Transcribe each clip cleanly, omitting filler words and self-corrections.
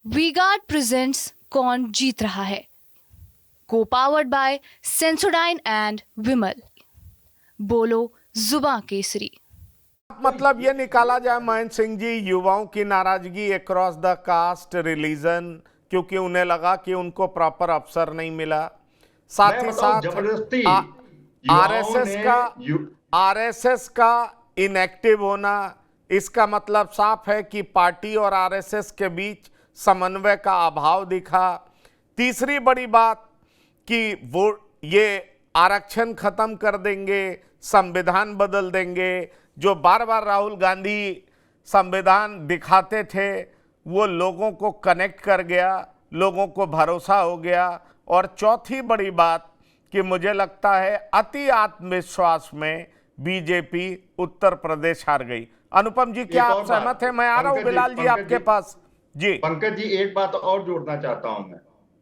V-Guard presents कौन जीत रहा है, को पावर्ड बाय सेंसोडाइन एंड विमल। बोलो जुबां केसरी। मतलब ये निकाला जाए महेंद्र सिंह जी, युवाओं की नाराजगी अक्रॉस द कास्ट रिलीजन, क्योंकि उन्हें लगा कि उनको प्रॉपर अवसर नहीं मिला। साथ मैं ही बताऊं, साथ जबरदस्ती युवाओं आरएसएस ने का आरएसएस का इनएक्टिव होना, इसका मतलब साफ है कि पार्टी और आरएसएस के बीच समन्वय का अभाव दिखा। तीसरी बड़ी बात कि वो ये आरक्षण खत्म कर देंगे, संविधान बदल देंगे, जो बार बार राहुल गांधी संविधान दिखाते थे वो लोगों को कनेक्ट कर गया, लोगों को भरोसा हो गया। और चौथी बड़ी बात कि मुझे लगता है अति आत्मविश्वास में बीजेपी उत्तर प्रदेश हार गई। अनुपम जी, क्या आप सहमत हैं? मैं आ रहा हूं बिलाल जी आपके पास। जी पंकज जी, एक बात और जोड़ना चाहता हूं मैं।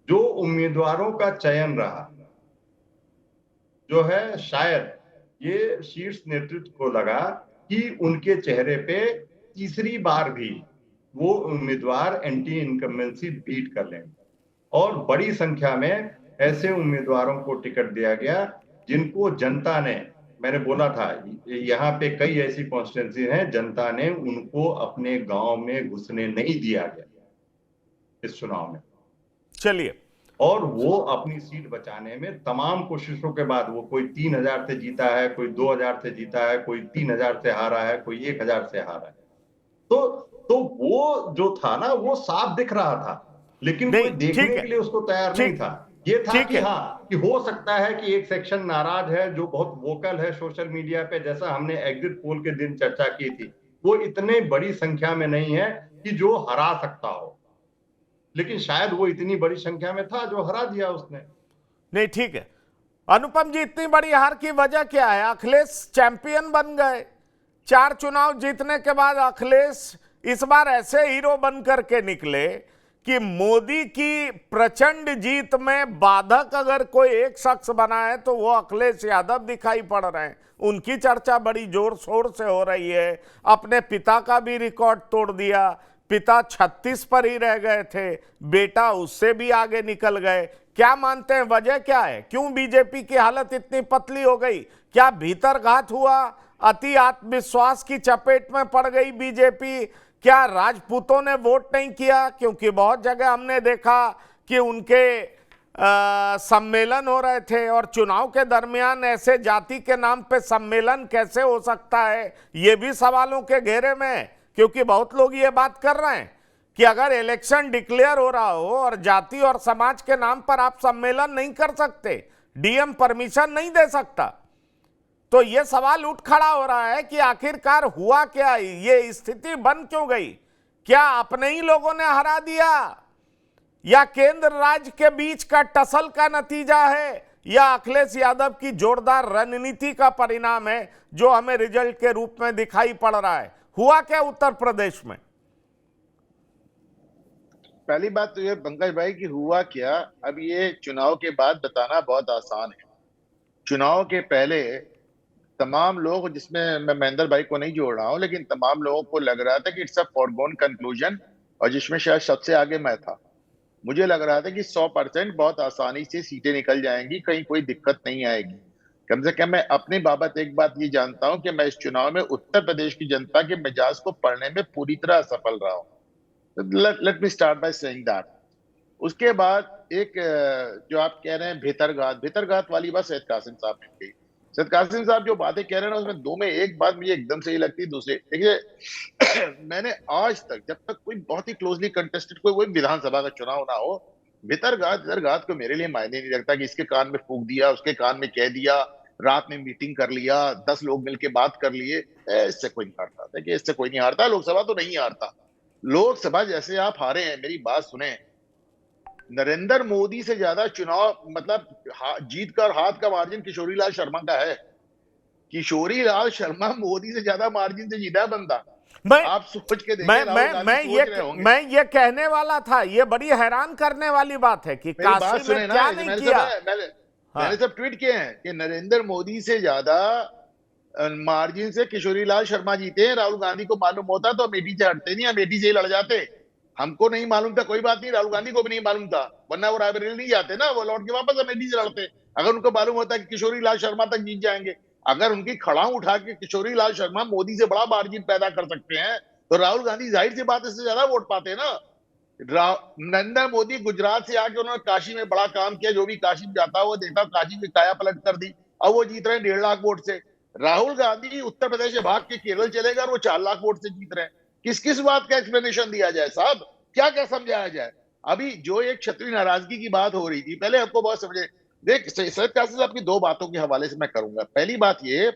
जो उम्मीदवारों का चयन रहा जो है, शायद ये शीर्ष नेतृत्व को लगा कि उनके चेहरे पे तीसरी बार भी वो उम्मीदवार एंटी इनकम्बेंसी बीट कर लेंगे, और बड़ी संख्या में ऐसे उम्मीदवारों को टिकट दिया गया जिनको जनता ने, मैंने बोला था यहाँ पे कई ऐसी कॉन्स्टिट्यूंसी हैं जनता ने उनको अपने गांव में घुसने नहीं दिया गया इस चुनाव में। चलिए, और वो अपनी सीट बचाने में तमाम कोशिशों के बाद, वो कोई 3,000 से जीता है, कोई 2,000 से जीता है, कोई 3,000 से हारा है, कोई 1,000 से हारा है। तो तो वो जो था ना, वो साफ दिख रहा था, लेकिन कोई नहीं ठीक देखने है, के लिए उसको तैयार नहीं ठीक था। ये था ठीक कि है। हाँ, कि हो सकता है कि एक सेक्शन नाराज है जो बहुत वोकल है सोशल मीडिया पे, जैसा हमने एग्जिट पोल के दिन चर्चा की थी। वो इतने बड़ी संख्या में नहीं है कि जो हरा सकता हो, लेकिन शायद वो इतनी बड़ी संख्या में था जो हरा दिया उसने। नहीं ठीक है। अनुपम जी, इतनी बड़ी हार की वजह क्या है? अखिलेश चैंपियन बन गए। 4 चुनाव जीतने के बाद अखिलेश इस बार ऐसे हीरो बन करके निकले कि मोदी की प्रचंड जीत में बाधक अगर कोई एक शख्स बना है तो वो अखिलेश यादव दिखाई पड़ रहे हैं। उनकी चर्चा बड़ी जोर शोर से हो रही है। अपने पिता का भी रिकॉर्ड तोड़ दिया। पिता 36 पर ही रह गए थे, बेटा उससे भी आगे निकल गए। क्या मानते हैं, वजह क्या है? क्यों बीजेपी की हालत इतनी पतली हो गई? क्या भीतरघात हुआ? अति आत्मविश्वास की चपेट में पड़ गई बीजेपी? क्या राजपूतों ने वोट नहीं किया? क्योंकि बहुत जगह हमने देखा कि उनके सम्मेलन हो रहे थे, और चुनाव के दरमियान ऐसे जाति के नाम पे सम्मेलन कैसे हो सकता है, ये भी सवालों के घेरे में है। क्योंकि बहुत लोग ये बात कर रहे हैं कि अगर इलेक्शन डिक्लेयर हो रहा हो और जाति और समाज के नाम पर आप सम्मेलन नहीं कर सकते, डीएम परमिशन नहीं दे सकता, तो यह सवाल उठ खड़ा हो रहा है कि आखिरकार हुआ क्या, ये स्थिति बन क्यों गई? क्या अपने ही लोगों ने हरा दिया, या केंद्र राज्य के बीच का टसल का नतीजा है, या अखिलेश यादव की जोरदार रणनीति का परिणाम है जो हमें रिजल्ट के रूप में दिखाई पड़ रहा है? हुआ क्या उत्तर प्रदेश में? पहली बात तो ये पंकज भाई कि हुआ क्या, अब ये चुनाव के बाद बताना बहुत आसान है। चुनाव के पहले तमाम लोग, जिसमें मैं महेंद्र भाई को नहीं जोड़ रहा हूं, लेकिन तमाम लोगों को लग रहा था कि इट्स अ फॉरगोन कंक्लूजन, और जिसमें शायद सबसे आगे मैं था। मुझे लग रहा था कि 100% बहुत आसानी से सीटें निकल जाएंगी, कहीं कोई दिक्कत नहीं आएगी। कम से कम मैं अपने बाबत एक बात ये जानता हूं कि मैं इस चुनाव में उत्तर प्रदेश की जनता के मिजाज को पढ़ने में पूरी तरह सफल रहा हूं। Let me start by saying that. उसके बाद एक जो आप कह रहे हैं भीतरघात वाली बात सैयद कासिम साहब ने कही। सैयद कासिम साहब जो बातें कह रहे हैं ना, उसमें दो में एक बात मुझे एकदम सही लगती है। दूसरे देखिए मैंने आज तक, जब तक कोई बहुत ही क्लोजली कंटेस्टेड कोई विधानसभा का चुनाव ना हो, भीतरघात को मेरे लिए मायने नहीं रखता कि इसके कान में फूंक दिया, उसके कान में कह दिया, रात में मीटिंग कर लिया, 10 लोग मिलके बात कर लिए, इससे कोई नहीं हारता। देखिए इससे कोई नहीं हारता, लोकसभा तो नहीं हारता। लोकसभा जैसे आप हारे हैं, मेरी बात सुने, नरेंद्र मोदी से ज्यादा चुनाव मतलब जीत का और हाथ का मार्जिन किशोरी लाल शर्मा का है। किशोरी लाल शर्मा मोदी से ज्यादा मार्जिन से जीता है बंदा। आप सोच के देखिए, मैं ये कहने वाला था, ये बड़ी हैरान करने वाली बात है कि काशी में क्या नहीं किया। मैंने सब ट्वीट किए हैं कि नरेंद्र मोदी से ज्यादा मार्जिन से किशोरी लाल शर्मा जीते हैं। राहुल गांधी को मालूम होता तो अमेठी से हटते नहीं, अमेठी से ही लड़ जाते। हमको नहीं मालूम था, कोई बात नहीं, राहुल गांधी को भी नहीं मालूम था, वरना वो रायबरेली नहीं जाते ना, वो लौट के वापस अमेठी से लड़ते। अगर उनको मालूम होता कि किशोरी लाल शर्मा तक जीत जाएंगे, अगर उनकी खड़ाऊ उठा के किशोरी लाल शर्मा मोदी से बड़ा मार्जिन पैदा कर सकते हैं, तो राहुल गांधी जाहिर सी बात इससे ज्यादा वोट पाते ना। नरेंद्र मोदी गुजरात से आके उन्होंने काशी में बड़ा काम किया, जो भी काशी में जाता वो देखा, काशी की काया पलट कर दी, अब वो जीत रहे हैं 1.5 लाख वोट से। राहुल गांधी उत्तर प्रदेश से भाग के केरल चले गए और वो 4 लाख वोट से जीत रहे हैं। किस किस बात का एक्सप्लेनेशन दिया जाए साहब, क्या क्या समझाया जाए? अभी जो एक क्षत्रिय नाराजगी की बात हो रही थी, पहले आपको बहुत समझे, देख सैयद कासिम साहब की 2 बातों के हवाले से मैं करूंगा। पहली बात ये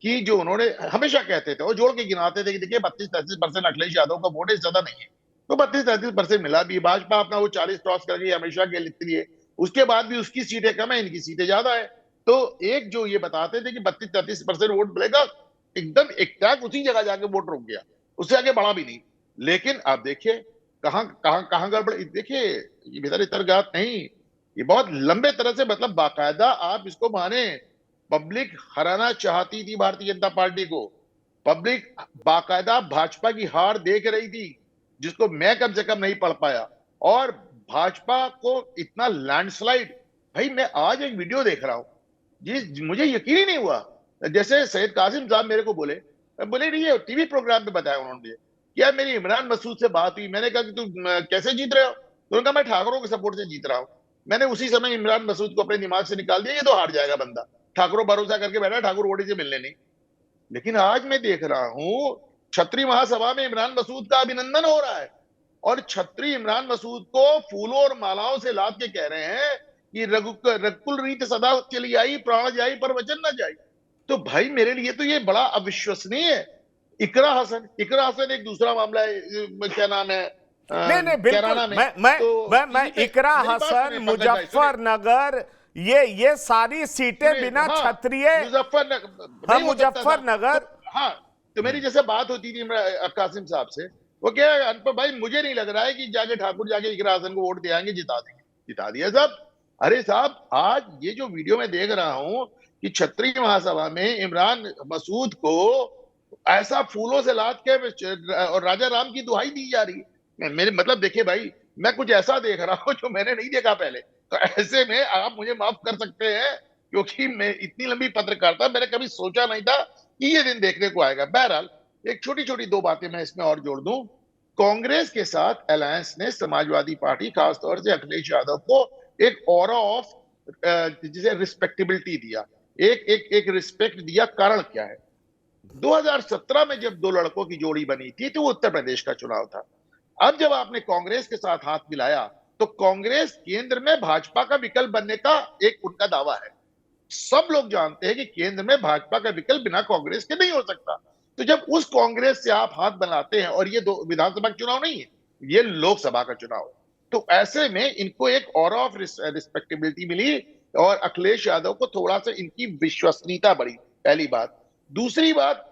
कि जो उन्होंने हमेशा कहते थे और जोड़ के गिनाते थे कि देखिए 32-33% अखिलेश यादव का वोट है, ज्यादा नहीं है, तो 32-33% मिला भी। भाजपा अपना वो 40 क्रॉस कर गई हमेशा के लिए, उसके बाद भी उसकी सीटें कम है, इनकी सीटें ज्यादा है। तो एक जो ये बताते थे कि 32-33% वोट मिलेगा, एकदम एग्जैक्ट उसी जगह जाके वोट रुक गया, उससे आगे बढ़ा भी नहीं। लेकिन आप देखिए कहां कहां कहां गड़बड़, देखिए ये बेहतर इतरगात नहीं, ये बहुत लंबे तरह से, मतलब बाकायदा आप इसको माने, पब्लिक हराना चाहती थी भारतीय जनता पार्टी को, पब्लिक बाकायदा भाजपा की हार देख रही थी, जिसको मैं कम से कम नहीं पढ़ पाया। और भाजपा को इतना लैंडस्लाइड, भाई मैं आज एक वीडियो देख रहा हूं, जिस मुझे यकीन ही नहीं हुआ, जैसे सैयद कासिम साहब मेरे को बोले नहीं, ये टीवी प्रोग्राम पे बताया उन्होंने, क्या मेरी इमरान मसूद से बात हुई, मैंने कहा कि तुम कैसे जीत रहे हो, तो उन्होंने कहा मैं ठाकुरों के सपोर्ट से जीत रहा हूं। मैंने उसी समय इमरान मसूद को अपने दिमाग से निकाल दिया, ये तो हार जाएगा बंदा, ठाकुरों भरोसा करके बैठा, ठाकुर वोटी से मिलने नहीं। लेकिन आज मैं देख रहा हूं छत्री महासभा में इमरान मसूद का अभिनंदन हो रहा है, और छत्री इमरान मसूद को फूलों और मालाओं से लाद के कह रहे हैं कि रघुकुल रीत सदा चली आई, प्राण जाई पर वचन न जाई। तो भाई मेरे लिए तो ये बड़ा अविश्वसनीय है। इकरा हसन एक दूसरा मामला है, क्या नाम है, नहीं बिल्कुल, कैराना में। मैं इकरा हसन, मुजफ्फरनगर, ये सारी सीटें बिना हाँ, क्षत्रिय, हाँ मुजफ्फरनगर, हाँ, तो मेरी जैसे बात होती थी कासिम साहब से, वो क्या अनपढ़ भाई, मुझे नहीं लग रहा है कि जाके ठाकुर जाके इकरा हसन को वोट दे आएंगे, जिता देंगे, जिता दिया साहब। अरे साहब आज ये जो वीडियो में देख रहा हूं कि क्षत्रिय महासभा में इमरान मसूद को ऐसा फूलों से लाद के और राजा राम की दुहाई दी जा रही है, मेरे मतलब देखिए भाई, मैं कुछ ऐसा देख रहा हूं जो मैंने नहीं देखा पहले। तो ऐसे में आप मुझे माफ कर सकते हैं, क्योंकि मैं इतनी लंबी पत्रकारिता मैंने कभी सोचा नहीं था कि ये दिन देखने को आएगा। बहरहाल एक छोटी छोटी 2 बातें मैं इसमें और जोड़ दूं। कांग्रेस के साथ अलायंस ने समाजवादी पार्टी, खासतौर से अखिलेश यादव को एक ऑरा ऑफ जिसे रिस्पेक्टेबिलिटी दिया, एक रिस्पेक्ट दिया। कारण क्या है, 2017 में जब 2 लड़कों की जोड़ी बनी थी तो वो उत्तर प्रदेश का चुनाव था। अब जब आपने कांग्रेस के साथ हाथ मिलाया तो कांग्रेस केंद्र में भाजपा का विकल्प बनने का एक उनका दावा है। सब लोग जानते हैं कि केंद्र में भाजपा का विकल्प बिना कांग्रेस के नहीं हो सकता। तो जब उस कांग्रेस से आप हाथ बनाते हैं, और ये 2 विधानसभा का चुनाव नहीं है, ये लोकसभा का चुनाव है, तो ऐसे में इनको एक ऑरा ऑफ रिस्पेक्टेबिलिटी मिली और अखिलेश यादव को थोड़ा सा इनकी विश्वसनीयता बढ़ी, पहली बात। दूसरी बात,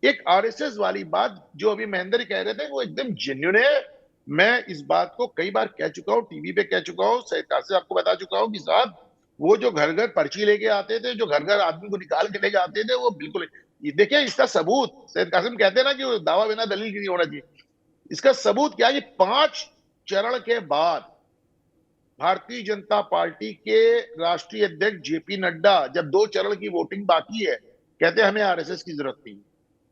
एक आरएसएस वाली बात जो अभी महेंद्र कह रहे थे, वो एकदम जेन्युइन है। मैं इस बात को कई बार कह चुका हूं, टीवी पे कह चुका हूं, सैयद कासिम आपको बता चुका हूं कि साहब वो जो घर घर पर्ची लेके आते थे, जो घर घर आदमी को निकाल के लेके आते थे, वो बिल्कुल, देखिए इसका सबूत, सैयद कासिम कहते हैं ना कि दावा बिना दलील की नहीं होना चाहिए, इसका सबूत क्या है कि 5 चरण के बाद भारतीय जनता पार्टी के राष्ट्रीय अध्यक्ष जेपी नड्डा, जब 2 चरण की वोटिंग बाकी है, कहते हैं हमें आरएसएस की जरूरत नहीं है।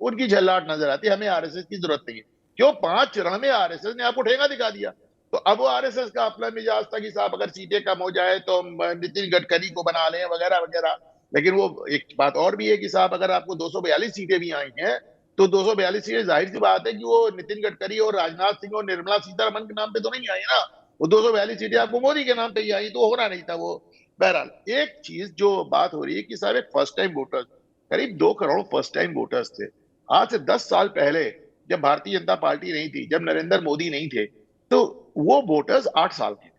उनकी झल्लाहट नजर आती है, हमें आरएसएस की जरूरत नहीं है। क्यों? 5 चरण में आरएसएस ने आपको ठेंगा दिखा दिया। तो अब वो आरएसएस का अपना मिजाज था कि साहब अगर सीटें कम हो जाए तो नितिन गडकरी को बना लें वगैरह वगैरह। लेकिन वो एक बात और भी है कि साहब अगर आपको 242 सीटें भी आई हैं, तो 242 सीटें जाहिर सी बात है कि वो नितिन गडकरी और राजनाथ सिंह और निर्मला सीतारमन के नाम पे तो नहीं आई ना, वो 242 सीटें आपको मोदी के नाम पे ही आई, तो होना नहीं था वो। बहरहाल एक चीज जो बात हो रही है कि साहब फर्स्ट टाइम वोटर्स, करीब 2 करोड़ फर्स्ट टाइम वोटर्स थे। आज से 10 साल पहले जब भारतीय जनता पार्टी नहीं थी, जब नरेंद्र मोदी नहीं थे, तो वो वोटर्स 8 साल के थे,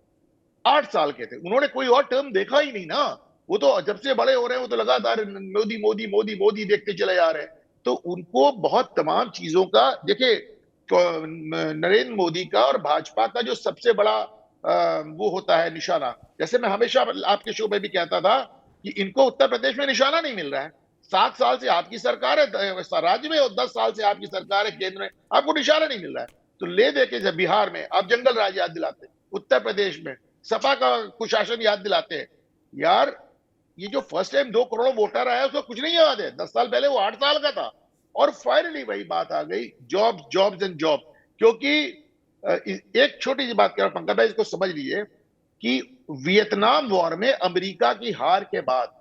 8 साल के थे। उन्होंने कोई और टर्म देखा ही नहीं ना, वो तो जब से बड़े हो रहे हैं वो तो लगातार मोदी मोदी मोदी मोदी देखते चले जा रहे हैं। तो उनको बहुत तमाम चीजों का, देखिए नरेंद्र मोदी का और भाजपा का जो सबसे बड़ा वो होता है निशाना, जैसे मैं हमेशा आपके शो में भी कहता था कि इनको उत्तर प्रदेश में निशाना नहीं मिल रहा है। 7 साल से आपकी सरकार है राज्य में, और 10 साल से आपकी सरकार है केंद्र में, आपको निशाना नहीं मिल रहा है। तो ले दे के जब बिहार में आप जंगल राज याद दिलाते, उत्तर प्रदेश में सपा का कुशासन याद दिलाते हैं। यार ये जो फर्स्ट टाइम 2 करोड़ वोटर आया उसको कुछ नहीं याद है। 10 साल पहले वो 8 साल का था। और फाइनली वही बात आ गई, जॉब्स जॉब्स एंड जॉब। क्योंकि एक छोटी सी बात कह रहा हूं पंकज भाई, इसको समझ लीजिए कि वियतनाम वॉर में अमेरिका की हार के बाद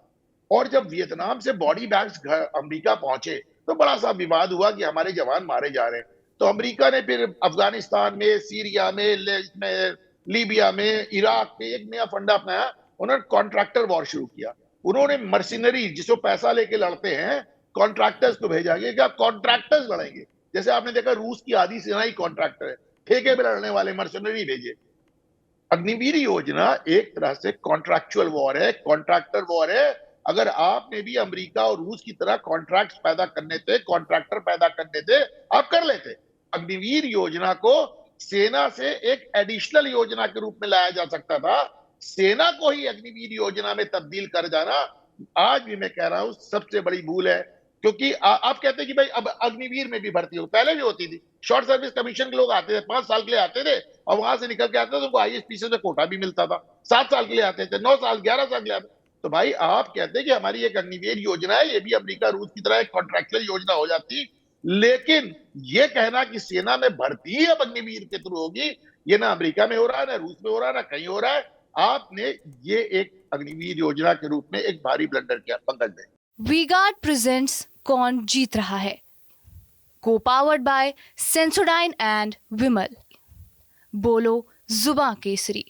और जब वियतनाम से बॉडी बैग्स अमेरिका पहुंचे तो बड़ा सा विवाद हुआ कि हमारे जवान मारे जा रहे हैं। तो अमेरिका ने फिर अफगानिस्तान में, सीरिया में, लीबिया में, इराक में एक नया फंडा अपनाया। उन्होंने कॉन्ट्रैक्टर वॉर शुरू किया। उन्होंने मर्सिनरी जिसको पैसा लेके लड़ते हैं कॉन्ट्रैक्टर्स को भेजा गया, क्या कॉन्ट्रैक्टर्स लड़ेंगे। जैसे आपने देखा रूस की आधी सेना ही कॉन्ट्रैक्टर है, ठेके पे लड़ने वाले मर्सिनरी भेजे। अग्निवीर योजना एक तरह से कॉन्ट्रैक्चुअल वॉर है, कॉन्ट्रैक्टर वॉर है। अगर आपने भी अमेरिका और रूस की तरह कॉन्ट्रैक्ट्स पैदा करने थे, कॉन्ट्रैक्टर पैदा करने थे, आप कर लेते। अग्निवीर योजना को सेना से एक एडिशनल योजना के रूप में लाया जा सकता था। सेना को ही अग्निवीर योजना में तब्दील कर जाना आज भी मैं कह रहा हूं सबसे बड़ी भूल है। क्योंकि आप कहते हैं कि भाई अब अग्निवीर में भी भर्ती हो, पहले भी होती थी। शॉर्ट सर्विस कमीशन के लोग आते थे, 5 साल के लिए आते थे और वहां से निकल के आते थे तो उनको आईएसपीसी से कोटा भी मिलता था। 7 साल के लिए आते थे, 9 साल, 11 साल के लिए आते। तो भाई आप कहते हैं कि हमारी एक अग्निवीर योजना है, ये भी अमेरिका रूस की तरह एक कॉन्ट्रैक्चुअल योजना हो जाती। लेकिन ये कहना कि सेना में भर्ती ही अब अग्निवीर के थ्रू होगी, ये ना अमेरिका में हो रहा है, ना रूस में हो रहा है, ना कहीं हो रहा है। आपने ये एक अग्निवीर योजना के रूप में एक भारी ब्लंडर किया पंकज भाई। वी-गार्ड प्रेजेंट्स कौन जीत रहा है, को पावर्ड बाय सेंसोडाइन एंड विमल। बोलो जुबां केसरी।